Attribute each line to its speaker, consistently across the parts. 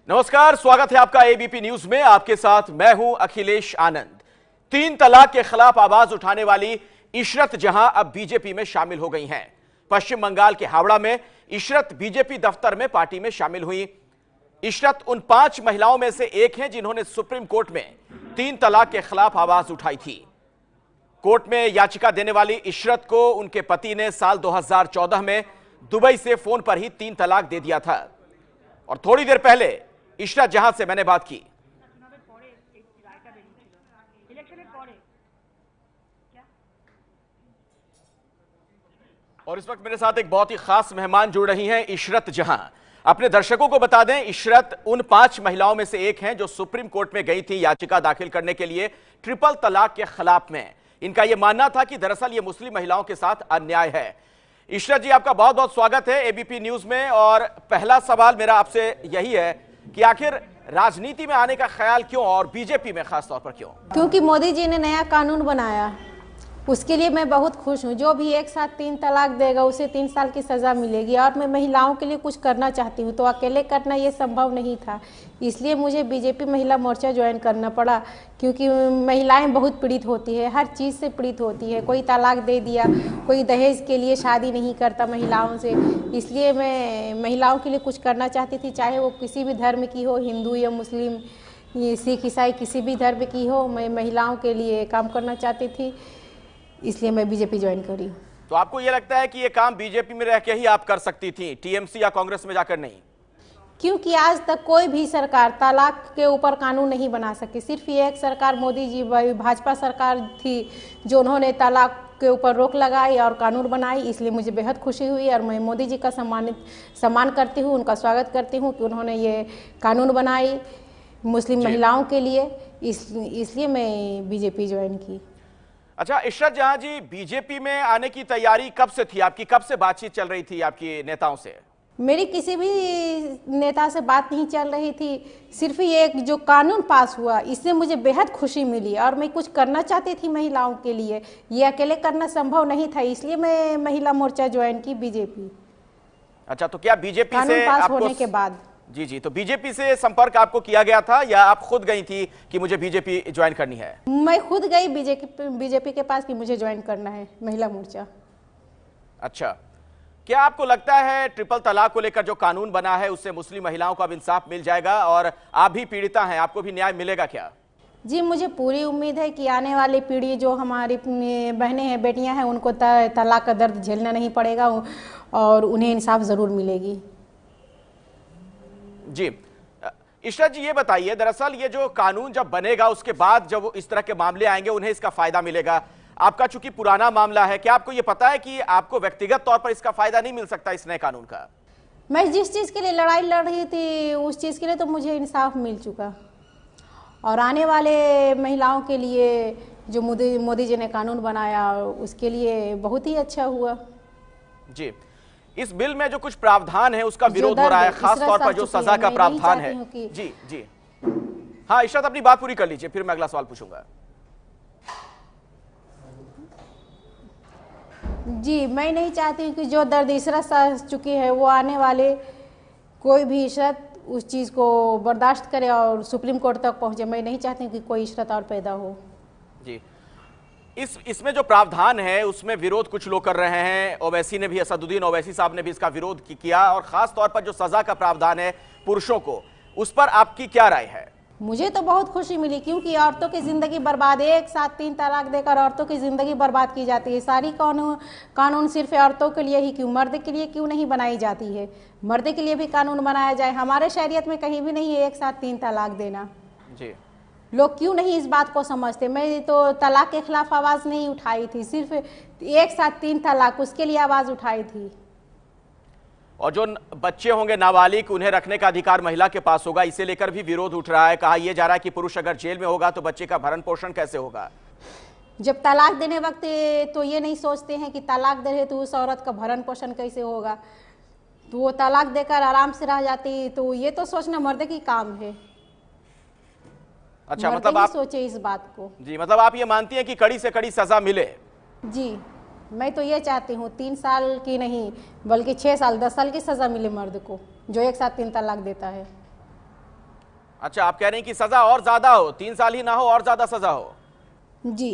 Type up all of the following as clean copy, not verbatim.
Speaker 1: नमस्कार, स्वागत है आपका एबीपी न्यूज में। आपके साथ मैं हूं अखिलेश आनंद। 3 तलाक के खिलाफ आवाज उठाने वाली इशरत जहां अब बीजेपी में शामिल हो गई हैं। पश्चिम बंगाल के हावड़ा में इशरत बीजेपी दफ्तर में पार्टी में शामिल हुई। इशरत उन 5 महिलाओं में से एक हैं जिन्होंने सुप्रीम कोर्ट में 3 तलाक के खिलाफ आवाज उठाई थी। कोर्ट में याचिका देने वाली इशरत को उनके पति ने साल 2014 में दुबई से फोन पर ही 3 तलाक दे दिया था। और थोड़ी देर पहले इशरत जहां से मैंने बात की। और इस वक्त मेरे साथ एक बहुत ही खास मेहमान जुड़ रही हैं, इशरत जहां। अपने दर्शकों को बता दें, इशरत उन 5 महिलाओं में से एक हैं जो सुप्रीम कोर्ट में गई थी याचिका दाखिल करने के लिए ट्रिपल तलाक के खिलाफ में। इनका यह मानना था कि दरअसल ये मुस्लिम महिलाओं के साथ अन्याय है। इशरत जी, आपका बहुत बहुत स्वागत है एबीपी न्यूज में। और पहला सवाल मेरा आपसे यही है कि आखिर राजनीति में आने का ख्याल क्यों, और बीजेपी में खास तौर पर क्यों?
Speaker 2: क्योंकि मोदी जी ने नया कानून बनाया, उसके लिए मैं बहुत खुश हूँ। जो भी एक साथ 3 तलाक देगा उसे 3 साल की सज़ा मिलेगी। और मैं महिलाओं के लिए कुछ करना चाहती हूँ, तो अकेले करना ये संभव नहीं था, इसलिए मुझे बीजेपी महिला मोर्चा ज्वाइन करना पड़ा। क्योंकि महिलाएं बहुत पीड़ित होती है, हर चीज़ से पीड़ित होती है। कोई तलाक दे दिया, कोई दहेज के लिए शादी नहीं करता महिलाओं से, इसलिए मैं महिलाओं के लिए कुछ करना चाहती थी। चाहे वो किसी भी धर्म की हो, हिंदू या मुस्लिम, ये सिख ईसाई किसी भी धर्म की हो, मैं महिलाओं के लिए काम करना चाहती थी, इसलिए मैं बीजेपी ज्वाइन करी।
Speaker 1: तो आपको यह लगता है कि यह काम बीजेपी में रह के ही आप कर सकती थी, टीएमसी या कांग्रेस में जाकर नहीं?
Speaker 2: क्योंकि आज तक कोई भी सरकार तलाक के ऊपर कानून नहीं बना सकी। सिर्फ ये एक सरकार, मोदी जी भाजपा सरकार थी जो उन्होंने तलाक के ऊपर रोक लगाई और कानून बनाई। इसलिए मुझे बेहद खुशी हुई और मैं मोदी जी का सम्मान करती हूँ, उनका स्वागत करती हूँ कि उन्होंने ये कानून बनाई मुस्लिम महिलाओं के लिए। इसलिए मैं बीजेपी ज्वाइन की।
Speaker 1: अच्छा इशरत जहां जी, बीजेपी में आने की तैयारी कब से थी आपकी? कब से बातचीत चल रही थी आपकी नेताओं से?
Speaker 2: मेरी किसी भी नेता से बात नहीं चल रही थी। सिर्फ ये एक जो कानून पास हुआ, इससे मुझे बेहद खुशी मिली और मैं कुछ करना चाहती थी महिलाओं के लिए। ये अकेले करना संभव नहीं था, इसलिए मैं महिला मोर्चा ज्वाइन की, बीजेपी।
Speaker 1: अच्छा, तो क्या बीजेपी से
Speaker 2: कानून पास
Speaker 1: आपको
Speaker 2: होने के बाद?
Speaker 1: जी, तो बीजेपी से संपर्क आपको किया गया था या आप खुद गई थी कि मुझे बीजेपी ज्वाइन करनी है?
Speaker 2: मैं खुद गई बीजेपी के पास कि मुझे ज्वाइन करना है महिला मोर्चा।
Speaker 1: अच्छा, क्या आपको लगता है ट्रिपल तलाक को लेकर जो कानून बना है उससे मुस्लिम महिलाओं को अब इंसाफ मिल जाएगा, और आप भी पीड़िता हैं, आपको भी न्याय मिलेगा क्या?
Speaker 2: जी, मुझे पूरी उम्मीद है कि आने वाली पीढ़ी जो हमारी बहनें हैं, बेटियां हैं, उनको तलाक का दर्द झेलना नहीं पड़ेगा और उन्हें इंसाफ ज़रूर मिलेगी।
Speaker 1: जी इशरत जी, ये बताइए, दरअसल ये जो कानून जब बनेगा उसके बाद जब इस तरह के मामले आएंगे उन्हें इसका फायदा मिलेगा। आपका चूंकि पुराना मामला है, क्या आपको ये पता है कि आपको व्यक्तिगत तौर पर इसका फायदा नहीं मिल सकता इस नए कानून का?
Speaker 2: मैं जिस चीज़ के लिए लड़ाई लड़ रही थी उस चीज़ के लिए तो मुझे इंसाफ मिल चुका, और आने वाले महिलाओं के लिए जो मोदी जी ने कानून बनाया उसके लिए बहुत ही अच्छा हुआ।
Speaker 1: जी, इस बिल में जो कुछ प्रावधान है उसका विरोध हो रहा है, खास तौर पर जो सजा का प्रावधान है। जी हाँ इशरत, अपनी बात पूरी कर लीजिए, फिर मैं अगला सवाल पूछूंगा।
Speaker 2: जी, मैं नहीं चाहती हूँ कि जो दर्द इशरत सह चुकी है वो आने वाले कोई भी इशरत उस चीज़ को बर्दाश्त करे और सुप्रीम कोर्ट तक पहुँचे। मैं नहीं चाहती हूँ कि कोई इशरत और पैदा हो।
Speaker 1: जी, इसमें जो प्रावधान है उसमें विरोध कुछ लोग कर रहे हैं। ओवैसी ने भी, असदुद्दीन ओवैसी साहब ने भी इसका विरोध किया, और खास तौर पर जो सजा का प्रावधान है पुरुषों को, उस पर आपकी क्या राय है?
Speaker 2: मुझे तो बहुत खुशी मिली, क्योंकि औरतों की ज़िंदगी बर्बाद, एक साथ 3 तलाक देकर औरतों की ज़िंदगी बर्बाद की जाती है। सारी कानून सिर्फ औरतों के लिए ही क्यों, मर्द के लिए क्यों नहीं बनाई जाती है? मर्द के लिए भी कानून बनाया जाए। हमारे शरीयत में कहीं भी नहीं है एक साथ 3 तलाक देना।
Speaker 1: जी,
Speaker 2: लोग क्यों नहीं इस बात को समझते? मैं तो तलाक के खिलाफ आवाज़ नहीं उठाई थी, सिर्फ एक साथ 3 तलाक, उसके लिए आवाज़ उठाई थी।
Speaker 1: और जो बच्चे होंगे नाबालिग, उन्हें रखने का अधिकार महिला के पास होगा, इसे लेकर भी विरोध उठ रहा है। कहा यह जा रहा है कि पुरुष अगर जेल में होगा तो बच्चे का भरण पोषण कैसे होगा?
Speaker 2: जब तलाक देने वक्त तो ये नहीं सोचते हैं कि तलाक दे रहे तो उस औरत का भरण पोषण कैसे होगा, तो वो तलाक देकर आराम से रह जाती, तो ये तो सोचना मर्द की काम है।
Speaker 1: अच्छा, मतलब आप
Speaker 2: सोचे इस बात को।
Speaker 1: जी, मतलब आप ये मानती हैं कि कड़ी से कड़ी सजा मिले?
Speaker 2: जी, मैं तो ये चाहती हूँ 3 साल की नहीं बल्कि 6 साल 10 साल की सज़ा मिले मर्द को जो एक साथ 3 तलाक देता है।
Speaker 1: अच्छा, आप कह रहे हैं कि सजा और ज्यादा हो, 3 साल ही ना हो और ज्यादा सजा हो।
Speaker 2: जी,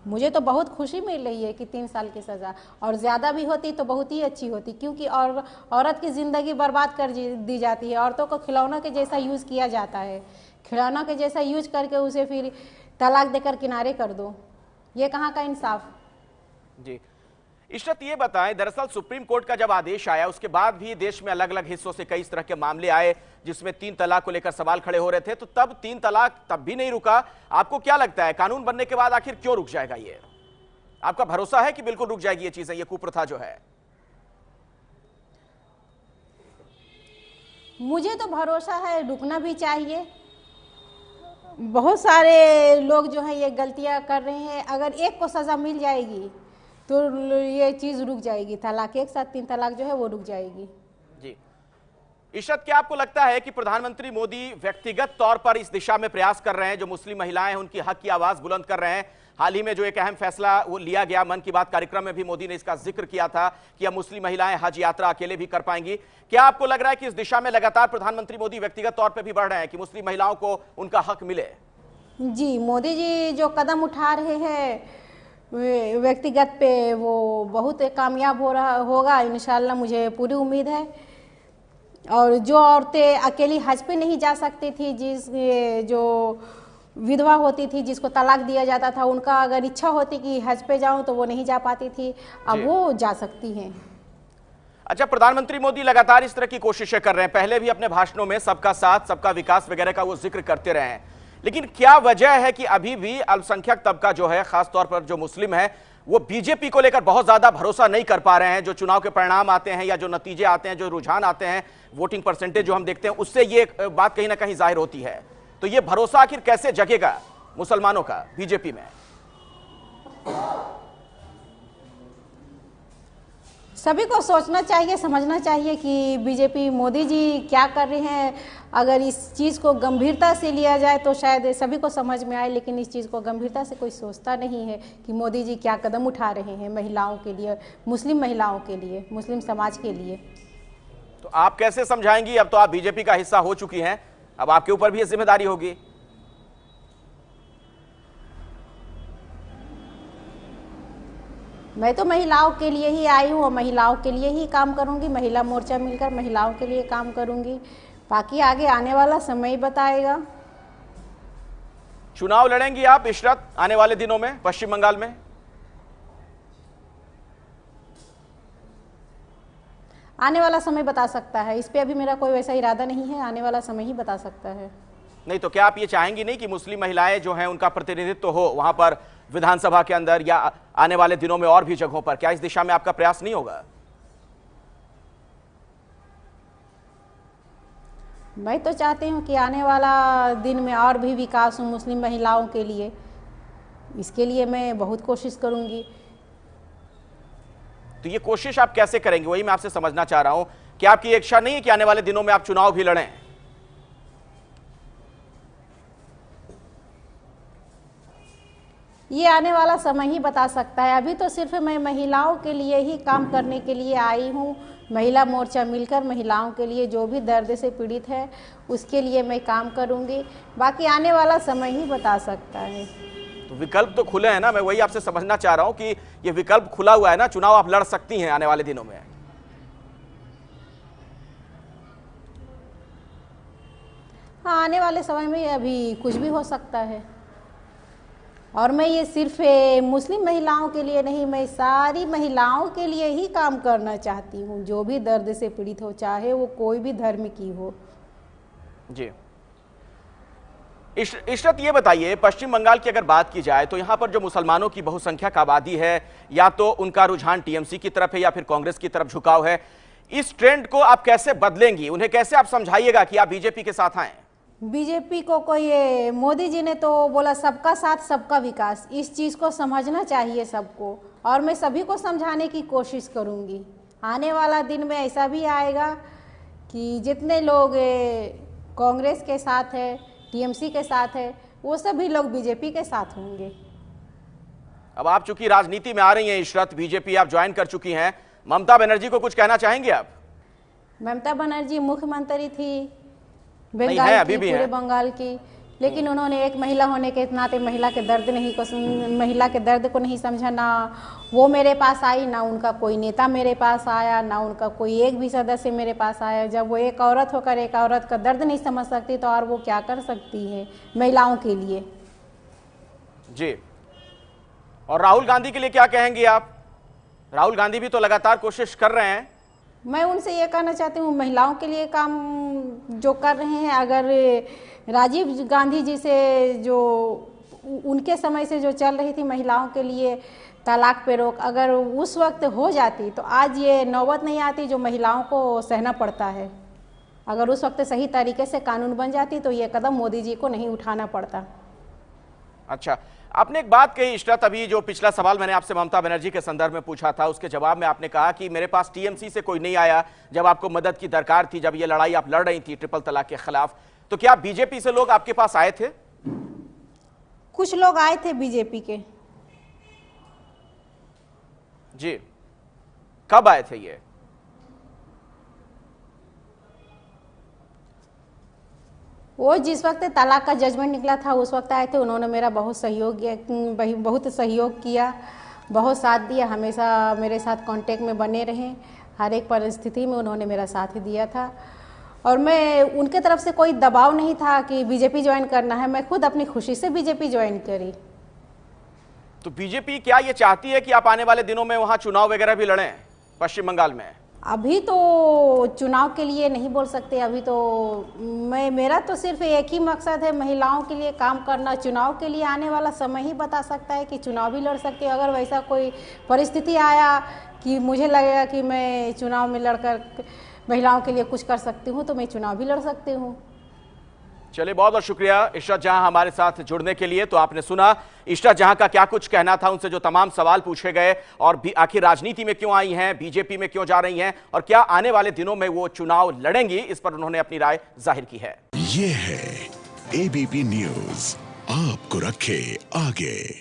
Speaker 2: मुझे तो बहुत खुशी मिल रही है कि 3 साल की सज़ा, और ज़्यादा भी होती तो बहुत ही अच्छी होती, क्योंकि और औरत की ज़िंदगी बर्बाद कर दी जाती है। औरतों को खिलौनों के जैसा यूज़ किया जाता है, खिलौनों के जैसा यूज करके उसे फिर तलाक देकर किनारे कर दो। ये कहाँ का इंसाफ।
Speaker 1: जी, इशरत ये बताएं, दरअसल सुप्रीम कोर्ट का जब आदेश आया उसके बाद भी देश में अलग अलग हिस्सों से कई इस तरह के मामले आए जिसमें 3 तलाक को लेकर सवाल खड़े हो रहे थे, तो तब 3 तलाक तब भी नहीं रुका। आपको क्या लगता है कानून बनने के बाद आखिर क्यों रुक जाएगा ये? आपका भरोसा है कि बिल्कुल रुक जाएगी ये चीजें, ये कुप्रथा जो है?
Speaker 2: मुझे तो भरोसा है रुकना भी चाहिए। बहुत सारे लोग जो हैं ये गलतियां कर रहे हैं, अगर एक को सज़ा मिल जाएगी तो ये चीज़ रुक जाएगी। तलाक एक साथ 3 तलाक जो है वो रुक जाएगी।
Speaker 1: जी, इशरत, क्या आपको लगता है कि प्रधानमंत्री मोदी व्यक्तिगत तौर पर इस दिशा में प्रयास कर रहे हैं, जो मुस्लिम महिलाएं हैं उनकी हक की आवाज बुलंद कर रहे हैं? हाल ही में जो एक अहम फैसला वो लिया गया, मन की बात कार्यक्रम में भी मोदी ने इसका जिक्र किया था कि अब मुस्लिम महिलाएं हज यात्रा अकेले भी कर पाएंगी। क्या आपको लग रहा है कि इस दिशा में लगातार प्रधानमंत्री मोदी व्यक्तिगत तौर पर भी बढ़ रहे हैं कि मुस्लिम महिलाओं को उनका हक मिले?
Speaker 2: जी, मोदी जी जो कदम उठा रहे हैं व्यक्तिगत पे, वो बहुत कामयाब होगा इंशाल्लाह, मुझे पूरी उम्मीद है। और जो औरतें अकेली हज पे नहीं जा सकती थी, जो विधवा होती थी जिसको तलाक दिया जाता था, उनका अगर इच्छा होती कि हज पे जाऊं तो वो नहीं जा पाती थी, अब वो जा सकती हैं।
Speaker 1: अच्छा, प्रधानमंत्री मोदी लगातार इस तरह की कोशिशें कर रहे हैं, पहले भी अपने भाषणों में सबका साथ सबका विकास वगैरह का वो जिक्र करते रहे हैं, लेकिन क्या वजह है कि अभी भी अल्पसंख्यक तबका जो है, खासतौर पर जो मुस्लिम है, वो बीजेपी को लेकर बहुत ज्यादा भरोसा नहीं कर पा रहे हैं? जो चुनाव के परिणाम आते हैं या जो नतीजे आते हैं, जो रुझान आते हैं, वोटिंग परसेंटेज जो हम देखते हैं, उससे ये बात कहीं ना कहीं जाहिर होती है। तो ये भरोसा आखिर कैसे जगेगा मुसलमानों का बीजेपी में?
Speaker 2: सभी को सोचना चाहिए, समझना चाहिए कि बीजेपी मोदी जी क्या कर रहे हैं। अगर इस चीज़ को गंभीरता से लिया जाए तो शायद सभी को समझ में आए, लेकिन इस चीज़ को गंभीरता से कोई सोचता नहीं है कि मोदी जी क्या कदम उठा रहे हैं महिलाओं के लिए, मुस्लिम महिलाओं के लिए, मुस्लिम समाज के लिए।
Speaker 1: तो आप कैसे समझाएंगी? अब तो आप बीजेपी का हिस्सा हो चुकी हैं, अब आपके ऊपर भी ये जिम्मेदारी होगी।
Speaker 2: मैं तो महिलाओं के लिए ही आई हूँ और महिलाओं के लिए ही काम करूँगी। महिला मोर्चा मिलकर महिलाओं के लिए काम करूँगी, बाकी आगे आने वाला समय बताएगा।
Speaker 1: चुनाव लड़ेंगी आप इशरत आने वाले दिनों में पश्चिम बंगाल में?
Speaker 2: आने वाला समय बता सकता है, इस पे अभी मेरा कोई वैसा इरादा नहीं है, आने वाला समय ही बता सकता है।
Speaker 1: नहीं तो क्या आप ये चाहेंगी नहीं कि मुस्लिम महिलाएं जो हैं उनका प्रतिनिधित्व हो वहां पर विधानसभा के अंदर या आने वाले दिनों में और भी जगहों पर? क्या इस दिशा में आपका प्रयास नहीं होगा?
Speaker 2: मैं तो चाहती हूँ कि आने वाला दिन में और भी विकास हो मुस्लिम महिलाओं के लिए, इसके लिए मैं बहुत कोशिश करूँगी।
Speaker 1: तो ये कोशिश आप कैसे करेंगे, वही मैं आपसे समझना चाह रहा हूं। क्या आपकी इच्छा नहीं है कि आने वाले दिनों में आप चुनाव भी लड़ें?
Speaker 2: ये आने वाला समय ही बता सकता है। अभी तो सिर्फ मैं महिलाओं के लिए ही काम करने के लिए आई हूँ। महिला मोर्चा मिलकर महिलाओं के लिए जो भी दर्द से पीड़ित है उसके लिए मैं काम करूँगी, बाकी आने वाला समय ही बता सकता है।
Speaker 1: तो विकल्प तो खुले हैं ना, मैं वही आपसे समझना चाह रहा हूं कि ये विकल्प खुला हुआ है ना, चुनाव आप लड़ सकती हैं आने वाले दिनों में।
Speaker 2: हाँ, आने वाले समय में अभी कुछ भी हो सकता है, और मैं ये सिर्फ मुस्लिम महिलाओं के लिए नहीं, मैं सारी महिलाओं के लिए ही काम करना चाहती हूँ, जो भी दर्द से पीड़ित हो, चाहे वो कोई भी धर्म की हो।
Speaker 1: जी, इशरत ये बताइए, पश्चिम बंगाल की अगर बात की जाए तो यहां पर जो मुसलमानों की बहुसंख्यक आबादी है, या तो उनका रुझान टीएमसी की तरफ है या फिर कांग्रेस की तरफ झुकाव है। इस ट्रेंड को आप कैसे बदलेंगी? उन्हें कैसे आप समझाइएगा कि आप बीजेपी के साथ आए?
Speaker 2: बीजेपी को कोई, मोदी जी ने तो बोला सबका साथ सबका विकास, इस चीज़ को समझना चाहिए सबको, और मैं सभी को समझाने की कोशिश करूँगी। आने वाला दिन में ऐसा भी आएगा कि जितने लोग कांग्रेस के साथ है, टीएमसी के साथ है, वो सभी लोग बीजेपी के साथ होंगे।
Speaker 1: अब आप चूंकि राजनीति में आ रही हैं इशरत, बीजेपी आप ज्वाइन कर चुकी हैं, ममता बनर्जी को कुछ कहना चाहेंगे आप?
Speaker 2: ममता बनर्जी मुख्यमंत्री थी
Speaker 1: नहीं है,
Speaker 2: बंगाल
Speaker 1: अभी
Speaker 2: की,
Speaker 1: भी
Speaker 2: पूरे
Speaker 1: है।
Speaker 2: बंगाल की, लेकिन उन्होंने एक महिला होने के नाते महिला के दर्द को नहीं समझा। ना वो मेरे पास आई, ना उनका कोई नेता मेरे पास आया, ना उनका कोई एक भी सदस्य मेरे पास आया। जब वो एक औरत होकर एक औरत का दर्द नहीं समझ सकती तो और वो क्या कर सकती है महिलाओं के लिए।
Speaker 1: जी, और राहुल गांधी के लिए क्या कहेंगी आप? राहुल गांधी भी तो लगातार कोशिश कर रहे हैं।
Speaker 2: मैं उनसे ये कहना चाहती हूँ, महिलाओं के लिए काम जो कर रहे हैं, अगर राजीव गांधी जी से जो उनके समय से जो चल रही थी महिलाओं के लिए तलाक पे रोक, अगर उस वक्त हो जाती तो आज ये नौबत नहीं आती जो महिलाओं को सहना पड़ता है। अगर उस वक्त सही तरीके से कानून बन जाती तो ये कदम मोदी जी को नहीं उठाना पड़ता।
Speaker 1: अच्छा, आपने एक बात कही इशरत, अभी जो पिछला सवाल मैंने आपसे ममता बनर्जी के संदर्भ में पूछा था, उसके जवाब में आपने कहा कि मेरे पास टीएमसी से कोई नहीं आया जब आपको मदद की दरकार थी, जब ये लड़ाई आप लड़ रही थी ट्रिपल तलाक के खिलाफ। तो क्या बीजेपी से लोग आपके पास आए थे?
Speaker 2: कुछ लोग आए थे बीजेपी के।
Speaker 1: जी, कब आए थे ये?
Speaker 2: वो जिस वक्त तलाक का जजमेंट निकला था उस वक्त आए थे। उन्होंने मेरा बहुत सहयोग किया, बहुत साथ दिया, हमेशा मेरे साथ कांटेक्ट में बने रहे। हर एक परिस्थिति में उन्होंने मेरा साथ दिया था और मैं उनके तरफ से कोई दबाव नहीं था कि बीजेपी ज्वाइन करना है। मैं खुद अपनी खुशी से बीजेपी ज्वाइन करी।
Speaker 1: तो बीजेपी क्या ये चाहती है कि आप आने वाले दिनों में वहां चुनाव वगैरह भी लड़ें पश्चिम बंगाल में?
Speaker 2: अभी तो चुनाव के लिए नहीं बोल सकते। अभी तो मेरा तो सिर्फ एक ही मकसद है, महिलाओं के लिए काम करना। चुनाव के लिए आने वाला समय ही बता सकता है कि चुनाव भी लड़ सकते हैं। अगर वैसा कोई परिस्थिति आया कि मुझे लगेगा कि मैं चुनाव में लड़कर महिलाओं के लिए कुछ कर सकती हूँ तो मैं चुनाव भी लड़ सकती हूँ।
Speaker 1: चलिए, बहुत बहुत शुक्रिया इशरत जहां हमारे साथ जुड़ने के लिए। तो आपने सुना इशरत जहां का क्या कुछ कहना था, उनसे जो तमाम सवाल पूछे गए और भी आखिर राजनीति में क्यों आई हैं, बीजेपी में क्यों जा रही हैं और क्या आने वाले दिनों में वो चुनाव लड़ेंगी, इस पर उन्होंने अपनी राय जाहिर की है।
Speaker 3: ये है एबीपी न्यूज, आपको रखे आगे।